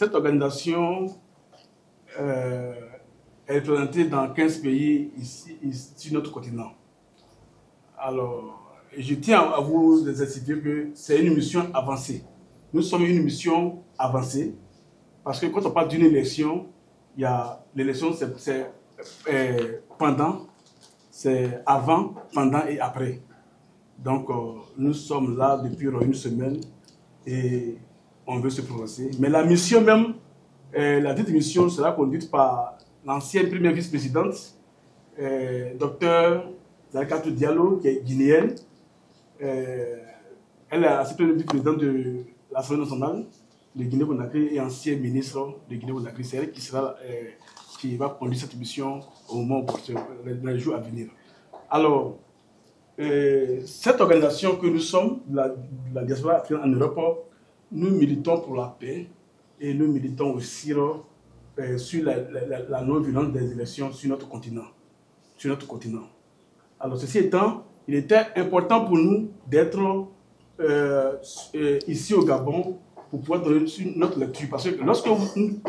cette organisation est présentée dans 15 pays ici sur notre continent. Alors, je tiens à vous inciter que c'est une mission avancée. Nous sommes une mission avancée parce que quand on parle d'une élection, il y a l'élection, c'est pendant, c'est avant, pendant et après. Donc, nous sommes là depuis une semaine et on veut se prononcer. Mais la mission même, la dite mission sera conduite par l'ancienne première vice-présidente, Dr Zalikatou Diallo, qui est guinéenne. Elle est l'ancienne vice-présidente de l'Assemblée nationale de Guinée-Conakry et ancienne ministre de Guinée-Conakry. C'est elle qui va conduire cette mission au moment opportun, dans les jours à venir. Alors, cette organisation que nous sommes, la diaspora africaine en Europe, nous militons pour la paix et nous militons aussi sur la non-violence des élections sur notre continent. Alors, ceci étant, il était important pour nous d'être ici au Gabon pour pouvoir donner notre lecture. Parce que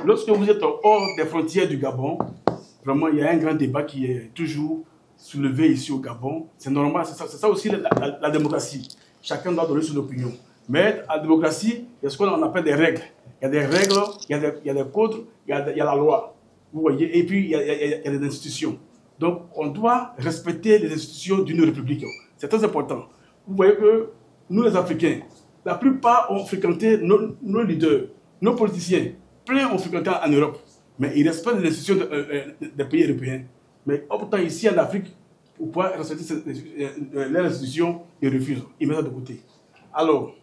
lorsque vous êtes hors des frontières du Gabon, vraiment, il y a un grand débat qui est toujours soulevé ici au Gabon. C'est normal, c'est ça aussi la démocratie. Chacun doit donner son opinion. Mais à la démocratie, il y a ce qu'on appelle des règles. Il y a des règles, il y a des codes, il y a la loi. Vous voyez, et puis il y a des institutions. Donc, on doit respecter les institutions d'une république. C'est très important. Vous voyez que nous, les Africains, la plupart ont fréquenté nos leaders, nos politiciens. Plein ont fréquenté en Europe. Mais ils respectent les institutions des pays européens. Mais pourtant, ici en Afrique, pour pouvoir respecter les institutions, ils refusent. Ils mettent ça de côté. Alors,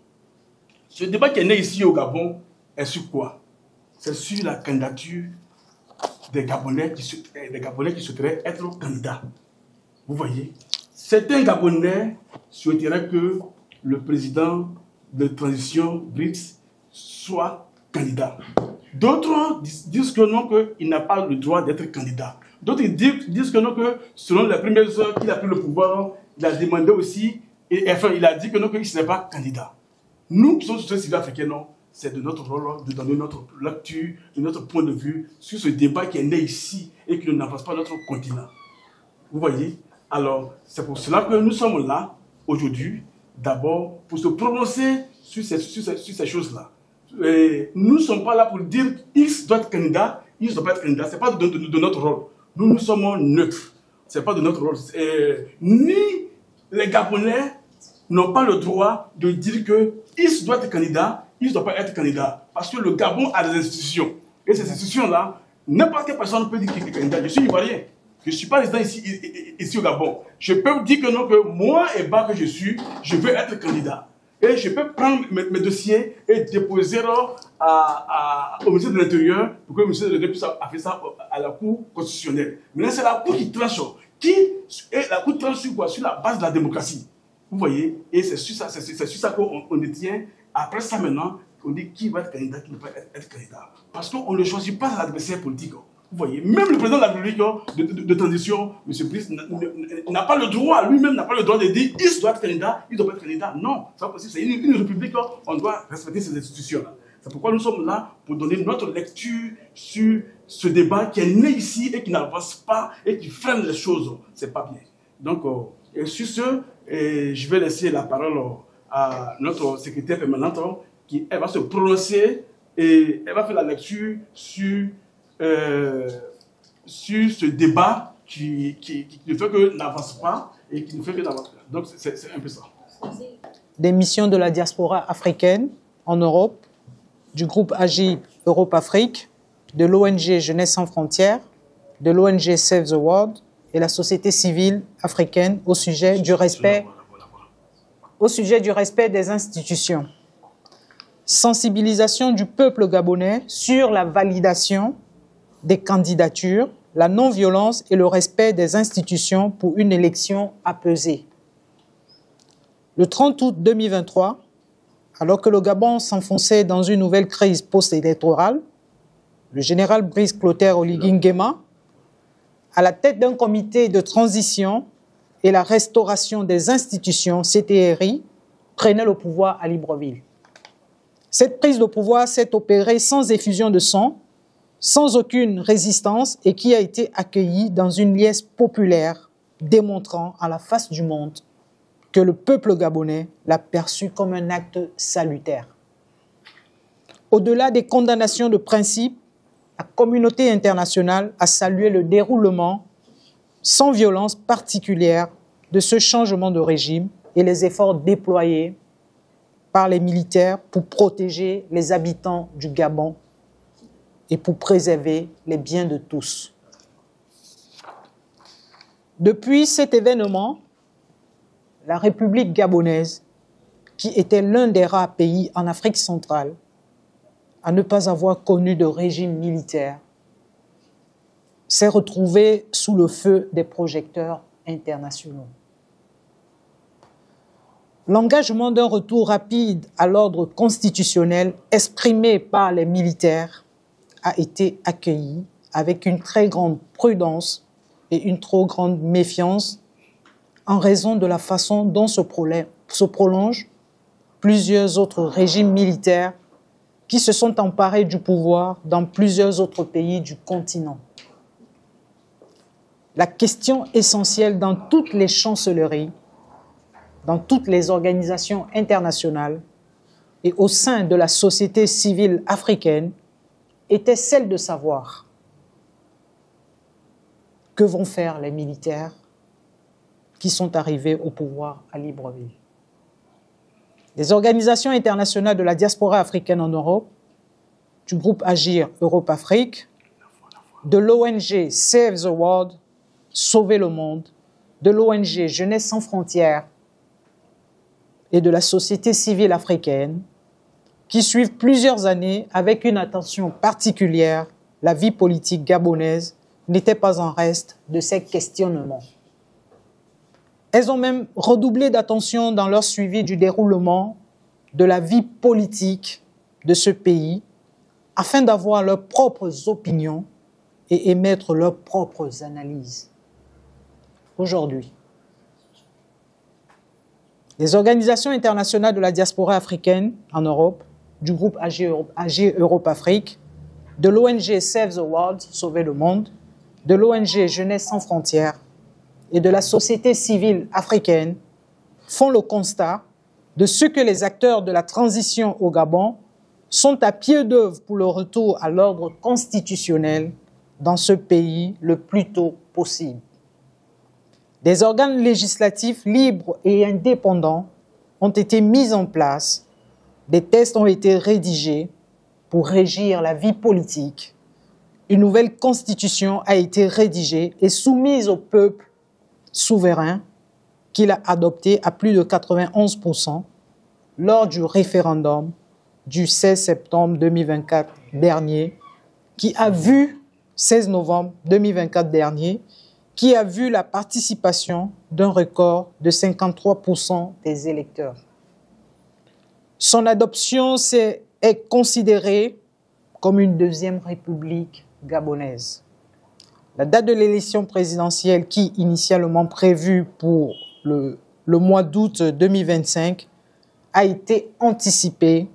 ce débat qui est né ici au Gabon est sur quoi? C'est sur la candidature des Gabonais qui souhaiteraient être candidats. Vous voyez, certains Gabonais souhaiteraient que le président de transition BRICS soit candidat. D'autres disent que non, qu'il n'a pas le droit d'être candidat. D'autres disent que non, que selon les premières heures qu'il a pris le pouvoir, il a demandé aussi, et enfin il a dit que non, qu'il ne serait pas candidat. Nous qui sommes sociétés civiles africaines, c'est de notre rôle de donner notre lecture, de notre point de vue sur ce débat qui est né ici et qui n'avance pas notre continent. Vous voyez? Alors, c'est pour cela que nous sommes là, aujourd'hui, d'abord, pour se prononcer sur ces choses-là. Nous ne sommes pas là pour dire X doit être candidat, X doit pas être candidat. Ce n'est pas de notre rôle. Nous sommes neutres. Ce n'est pas de notre rôle. Ni les Gabonais n'ont pas le droit de dire que X doit être candidat, X ne doit pas être candidat. Parce que le Gabon a des institutions. Et ces institutions-là, n'importe quelle personne peut dire qu'il est candidat. Je suis ivoirien. Je ne suis pas résident ici au Gabon. Je peux dire que non, que moi, Eba, que je suis, je veux être candidat. Et je peux prendre mes dossiers et déposer au ministère de l'Intérieur pour que le ministère de l'Intérieur puisse faire ça à la Cour constitutionnelle. Maintenant, c'est la Cour qui tranche. Et la Cour tranche sur quoi? Sur la base de la démocratie. Vous voyez? Et c'est sur ça qu'on détient. Après ça, maintenant, on dit qui va être candidat, qui ne va pas être candidat. Parce qu'on ne choisit pas l'adversaire politique. Vous voyez, même le président de la République de transition, M. Brice, n'a pas le droit, lui-même n'a pas le droit de dire il doit être candidat, il doit pas être candidat. Non, c'est pas possible. C'est une république, on doit respecter ces institutions-là. C'est pourquoi nous sommes là pour donner notre lecture sur ce débat qui est né ici et qui n'avance pas et qui freine les choses. C'est pas bien. Donc, sur ce, je vais laisser la parole à notre secrétaire permanente qui elle va se prononcer et elle va faire la lecture sur ce débat qui ne fait que n'avance pas et qui ne fait que n'avance pas. Donc c'est un peu ça. Des missions de la diaspora africaine en Europe, du groupe AGIP Europe-Afrique, de l'ONG Jeunesse sans frontières, de l'ONG Save the World et la société civile africaine au sujet du respect des institutions. Sensibilisation du peuple gabonais sur la validation des candidatures, la non-violence et le respect des institutions pour une élection apaisée. Le 30 août 2023, alors que le Gabon s'enfonçait dans une nouvelle crise post-électorale, le général Brice Clotaire Oligui Nguema, à la tête d'un comité de transition et la restauration des institutions CTRI, prenait le pouvoir à Libreville. Cette prise de pouvoir s'est opérée sans effusion de sang, sans aucune résistance et qui a été accueillie dans une liesse populaire, démontrant à la face du monde que le peuple gabonais l'a perçu comme un acte salutaire. Au-delà des condamnations de principe, la communauté internationale a salué le déroulement sans violence particulière de ce changement de régime et les efforts déployés par les militaires pour protéger les habitants du Gabon et pour préserver les biens de tous. Depuis cet événement, la République gabonaise, qui était l'un des rares pays en Afrique centrale à ne pas avoir connu de régime militaire, s'est retrouvée sous le feu des projecteurs internationaux. L'engagement d'un retour rapide à l'ordre constitutionnel exprimé par les militaires a été accueilli avec une très grande prudence et une trop grande méfiance en raison de la façon dont se prolongent plusieurs autres régimes militaires qui se sont emparés du pouvoir dans plusieurs autres pays du continent. La question essentielle dans toutes les chancelleries, dans toutes les organisations internationales et au sein de la société civile africaine était celle de savoir que vont faire les militaires qui sont arrivés au pouvoir à Libreville. Les organisations internationales de la diaspora africaine en Europe, du groupe Agir Europe-Afrique, de l'ONG Save the World, Sauver le monde, de l'ONG Jeunesse sans frontières et de la société civile africaine, qui suivent plusieurs années avec une attention particulière la vie politique gabonaise, n'était pas en reste de ces questionnements. Elles ont même redoublé d'attention dans leur suivi du déroulement de la vie politique de ce pays afin d'avoir leurs propres opinions et émettre leurs propres analyses. Aujourd'hui, les organisations internationales de la diaspora africaine en Europe, du groupe Agir Europe-Afrique, de l'ONG Save the World, Sauver le monde, de l'ONG Jeunesse sans frontières et de la société civile africaine font le constat de ce que les acteurs de la transition au Gabon sont à pied d'œuvre pour le retour à l'ordre constitutionnel dans ce pays le plus tôt possible. Des organes législatifs libres et indépendants ont été mis en place, des textes ont été rédigés pour régir la vie politique. Une nouvelle constitution a été rédigée et soumise au peuple souverain qui l'a adoptée à plus de 91% lors du référendum du 16 septembre 2024 dernier, qui a vu, 16 novembre 2024 dernier, qui a vu la participation d'un record de 53% des électeurs. Son adoption est considérée comme une deuxième république gabonaise. La date de l'élection présidentielle, qui initialement prévue pour le mois d'août 2025, a été anticipée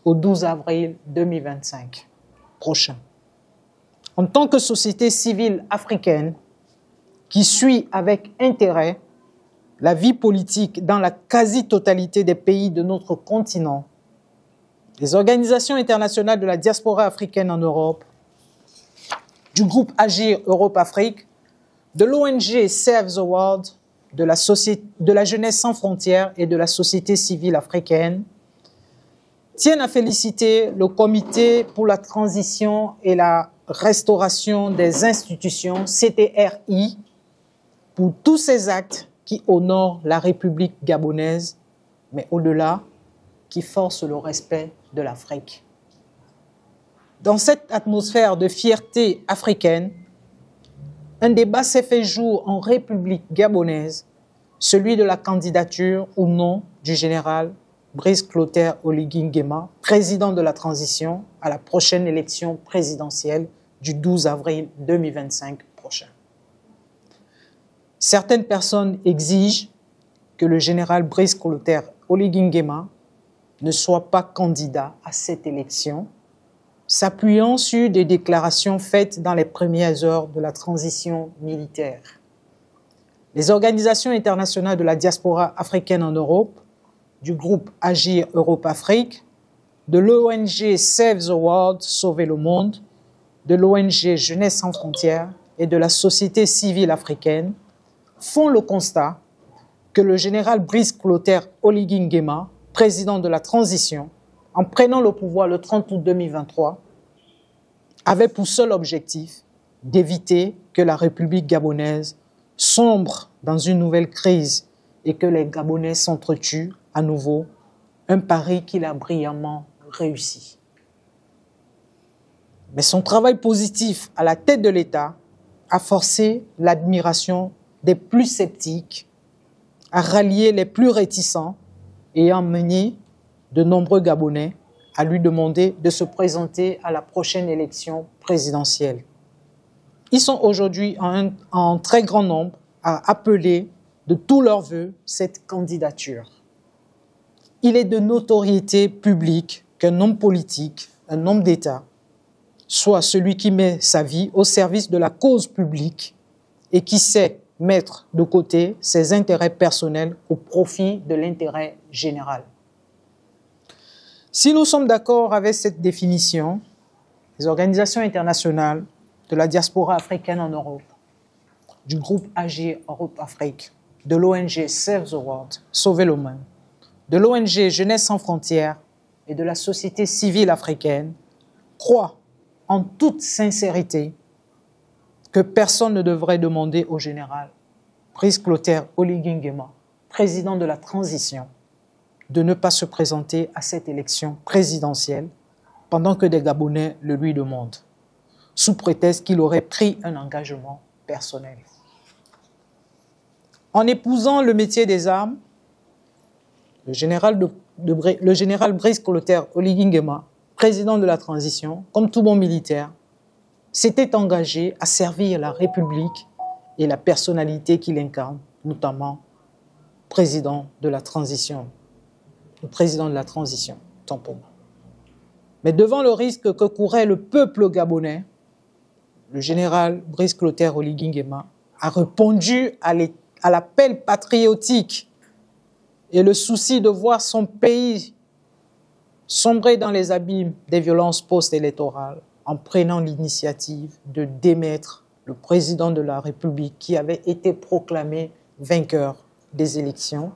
au 12 avril 2025 prochain. En tant que société civile africaine qui suit avec intérêt la vie politique dans la quasi-totalité des pays de notre continent, les organisations internationales de la diaspora africaine en Europe, du groupe Agir Europe-Afrique, de l'ONG Save the World, de la Jeunesse sans frontières et de la société civile africaine, tiennent à féliciter le Comité pour la transition et la restauration des institutions, CTRI, pour tous ces actes qui honorent la République gabonaise, mais au-delà, qui forcent le respect de l'Afrique. Dans cette atmosphère de fierté africaine, un débat s'est fait jour en République gabonaise, celui de la candidature ou non du général Brice Clotaire Oligui Nguema, président de la transition, à la prochaine élection présidentielle du 12 avril 2025 prochain. Certaines personnes exigent que le général Brice Clotaire Oligui Nguema ne soit pas candidat à cette élection, s'appuyant sur des déclarations faites dans les premières heures de la transition militaire. Les organisations internationales de la diaspora africaine en Europe, du groupe Agir Europe-Afrique, de l'ONG Save the World, Sauver le Monde, de l'ONG Jeunesse sans frontières et de la société civile africaine font le constat que le général Brice Clotaire Oligui Nguema, président de la transition, en prenant le pouvoir le 30 août 2023, avait pour seul objectif d'éviter que la République gabonaise sombre dans une nouvelle crise et que les Gabonais s'entretuent à nouveau, un pari qu'il a brillamment réussi. Mais son travail positif à la tête de l'État a forcé l'admiration des plus sceptiques, a rallié les plus réticents et a emmené de nombreux Gabonais à lui demander de se présenter à la prochaine élection présidentielle. Ils sont aujourd'hui en très grand nombre à appeler de tous leurs vœux cette candidature. Il est de notoriété publique qu'un homme politique, un homme d'État, soit celui qui met sa vie au service de la cause publique et qui sait mettre de côté ses intérêts personnels au profit de l'intérêt général. Si nous sommes d'accord avec cette définition, les organisations internationales de la diaspora africaine en Europe, du groupe Agir Europe-Afrique, de l'ONG Save the World, Sauver le Monde, de l'ONG Jeunesse sans frontières et de la société civile africaine croient en toute sincérité que personne ne devrait demander au général Brice Clotaire Oligui Nguema, président de la transition, de ne pas se présenter à cette élection présidentielle pendant que des Gabonais le lui demandent, sous prétexte qu'il aurait pris un engagement personnel. En épousant le métier des armes, le général Brice Clotaire Oligui Nguema, président de la transition, comme tout bon militaire, s'était engagé à servir la République et la personnalité qu'il incarne, notamment président de la transition. Le président de la transition, tant pour moi. Mais devant le risque que courait le peuple gabonais, le général Brice Clotaire Oligui Nguema a répondu à l'appel patriotique et le souci de voir son pays sombrer dans les abîmes des violences post-électorales en prenant l'initiative de démettre le président de la République qui avait été proclamé vainqueur des élections.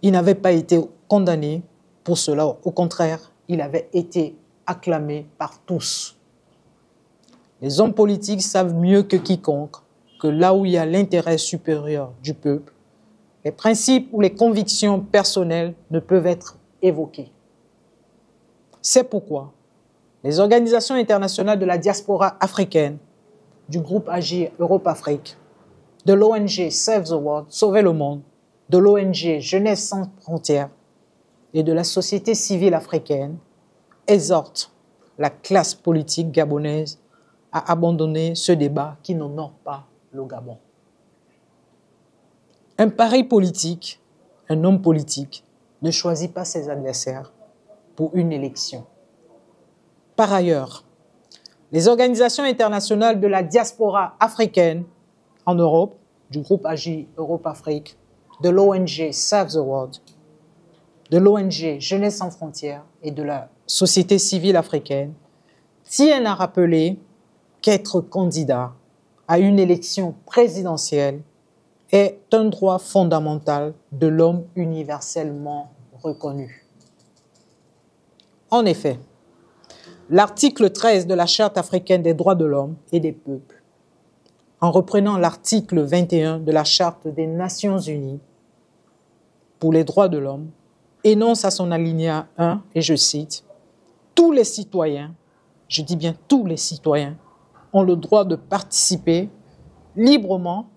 Il n'avait pas été condamné pour cela. Au contraire, il avait été acclamé par tous. Les hommes politiques savent mieux que quiconque que là où il y a l'intérêt supérieur du peuple, les principes ou les convictions personnelles ne peuvent être évoqués. C'est pourquoi les organisations internationales de la diaspora africaine, du groupe Agir Europe-Afrique, de l'ONG Save the World, Sauver le Monde, de l'ONG Jeunesse sans frontières et de la société civile africaine exhortent la classe politique gabonaise à abandonner ce débat qui n'honore pas le Gabon. Un pari politique, un homme politique, ne choisit pas ses adversaires pour une élection. Par ailleurs, les organisations internationales de la diaspora africaine en Europe, du groupe Agir Europe-Afrique, de l'ONG Save the World, de l'ONG Jeunesse sans frontières et de la société civile africaine, tiennent à rappeler qu'être candidat à une élection présidentielle est un droit fondamental de l'homme universellement reconnu. En effet, l'article 13 de la Charte africaine des droits de l'homme et des peuples, en reprenant l'article 21 de la Charte des Nations unies pour les droits de l'homme, énonce à son alinéa 1, et je cite, « Tous les citoyens, je dis bien tous les citoyens, ont le droit de participer librement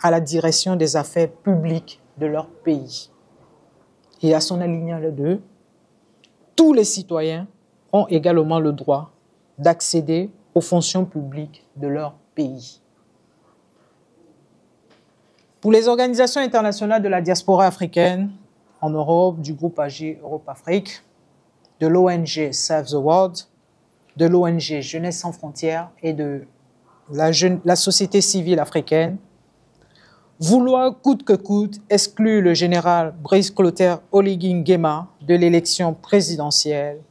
à la direction des affaires publiques de leur pays. » Et à son alinéa 2, « Tous les citoyens ont également le droit d'accéder aux fonctions publiques de leur pays. » Pour les organisations internationales de la diaspora africaine, en Europe du groupe AG Europe-Afrique, de l'ONG Save the World, de l'ONG Jeunesse sans frontières et de la société civile africaine, vouloir coûte que coûte exclure le général Brice Clotaire Oligui Nguema de l'élection présidentielle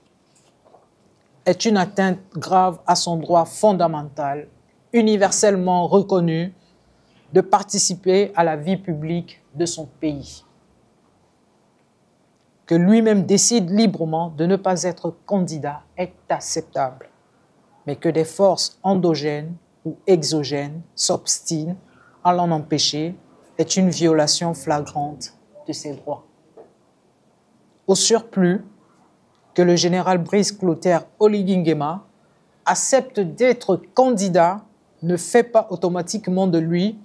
est une atteinte grave à son droit fondamental, universellement reconnu, de participer à la vie publique de son pays. Que lui-même décide librement de ne pas être candidat est acceptable, mais que des forces endogènes ou exogènes s'obstinent à l'en empêcher est une violation flagrante de ses droits. Au surplus, que le général Brice Clotaire Oligui Nguema accepte d'être candidat ne fait pas automatiquement de lui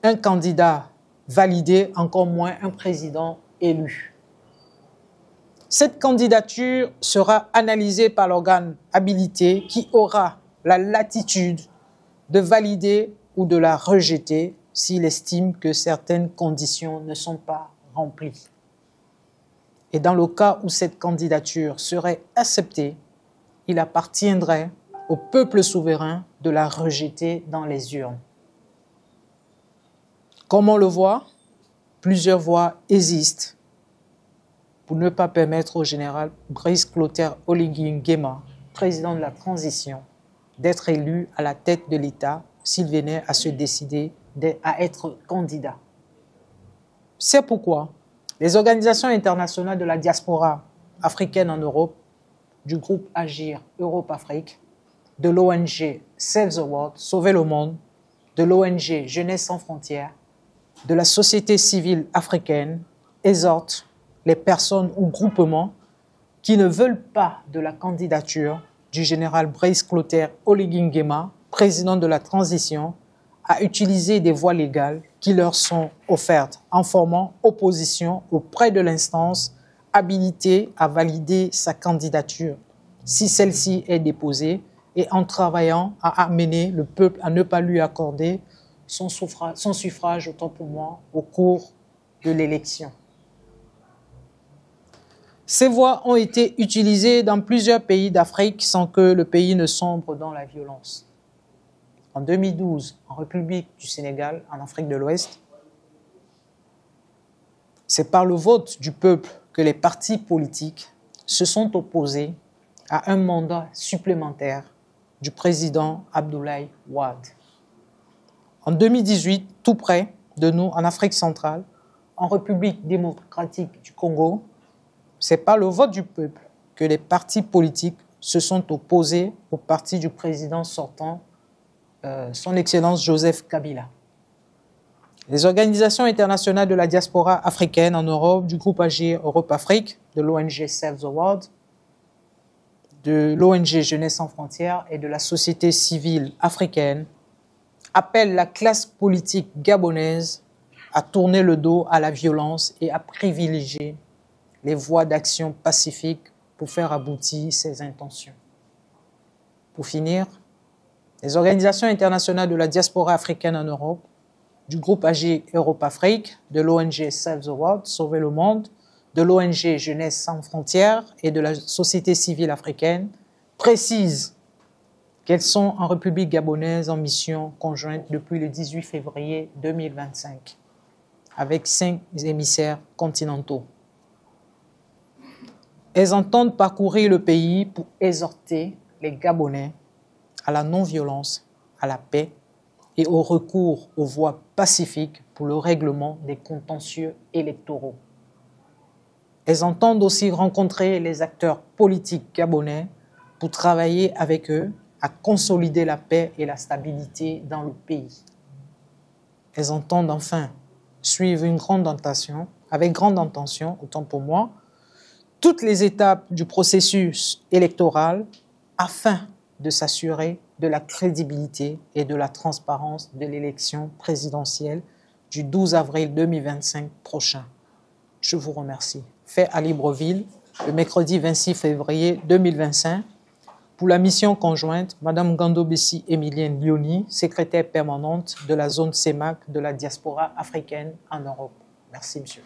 un candidat validé, encore moins un président élu. Cette candidature sera analysée par l'organe habilité qui aura la latitude de valider ou de la rejeter s'il estime que certaines conditions ne sont pas remplies. Et dans le cas où cette candidature serait acceptée, il appartiendrait au peuple souverain de la rejeter dans les urnes. Comme on le voit, plusieurs voies existent pour ne pas permettre au général Brice Clotaire Oligui Nguema, président de la transition, d'être élu à la tête de l'État s'il venait à se décider à être candidat. C'est pourquoi les organisations internationales de la diaspora africaine en Europe, du groupe Agir Europe-Afrique, de l'ONG Save the World, Sauver le monde, de l'ONG Jeunesse sans frontières, de la société civile africaine, exhortent les personnes ou groupements qui ne veulent pas de la candidature du général Brice Clotaire Oligui Nguema, président de la transition, à utiliser des voies légales qui leur sont offertes en formant opposition auprès de l'instance habilitée à valider sa candidature si celle-ci est déposée et en travaillant à amener le peuple à ne pas lui accorder son suffrage, autant pour moi, au cours de l'élection. Ces voies ont été utilisées dans plusieurs pays d'Afrique sans que le pays ne sombre dans la violence. En 2012, en République du Sénégal, en Afrique de l'Ouest, c'est par le vote du peuple que les partis politiques se sont opposés à un mandat supplémentaire du président Abdoulaye Wade. En 2018, tout près de nous, en Afrique centrale, en République démocratique du Congo, c'est par le vote du peuple que les partis politiques se sont opposés au parti du président sortant, son Excellence Joseph Kabila. Les organisations internationales de la diaspora africaine en Europe, du groupe Agir Europe-Afrique, de l'ONG Save the World, de l'ONG Jeunesse sans frontières et de la société civile africaine appellent la classe politique gabonaise à tourner le dos à la violence et à privilégier les voies d'action pacifique pour faire aboutir ses intentions. Pour finir, les organisations internationales de la diaspora africaine en Europe, du groupe Agir Europe-Afrique, de l'ONG Save the World, Sauver le monde, de l'ONG Jeunesse sans frontières et de la société civile africaine, précisent qu'elles sont en République gabonaise en mission conjointe depuis le 18 février 2025, avec 5 émissaires continentaux. Elles entendent parcourir le pays pour exhorter les Gabonais à la non-violence, à la paix et au recours aux voies pacifiques pour le règlement des contentieux électoraux. Elles entendent aussi rencontrer les acteurs politiques gabonais pour travailler avec eux à consolider la paix et la stabilité dans le pays. Elles entendent enfin suivre avec grande intention, autant pour moi, toutes les étapes du processus électoral afin de s'assurer de la crédibilité et de la transparence de l'élection présidentielle du 12 avril 2025 prochain. Je vous remercie. Fait à Libreville, le mercredi 26 février 2025, pour la mission conjointe, Mme Gando-Bessi Emilienne Lioni, secrétaire permanente de la zone CEMAC de la diaspora africaine en Europe. Merci, monsieur.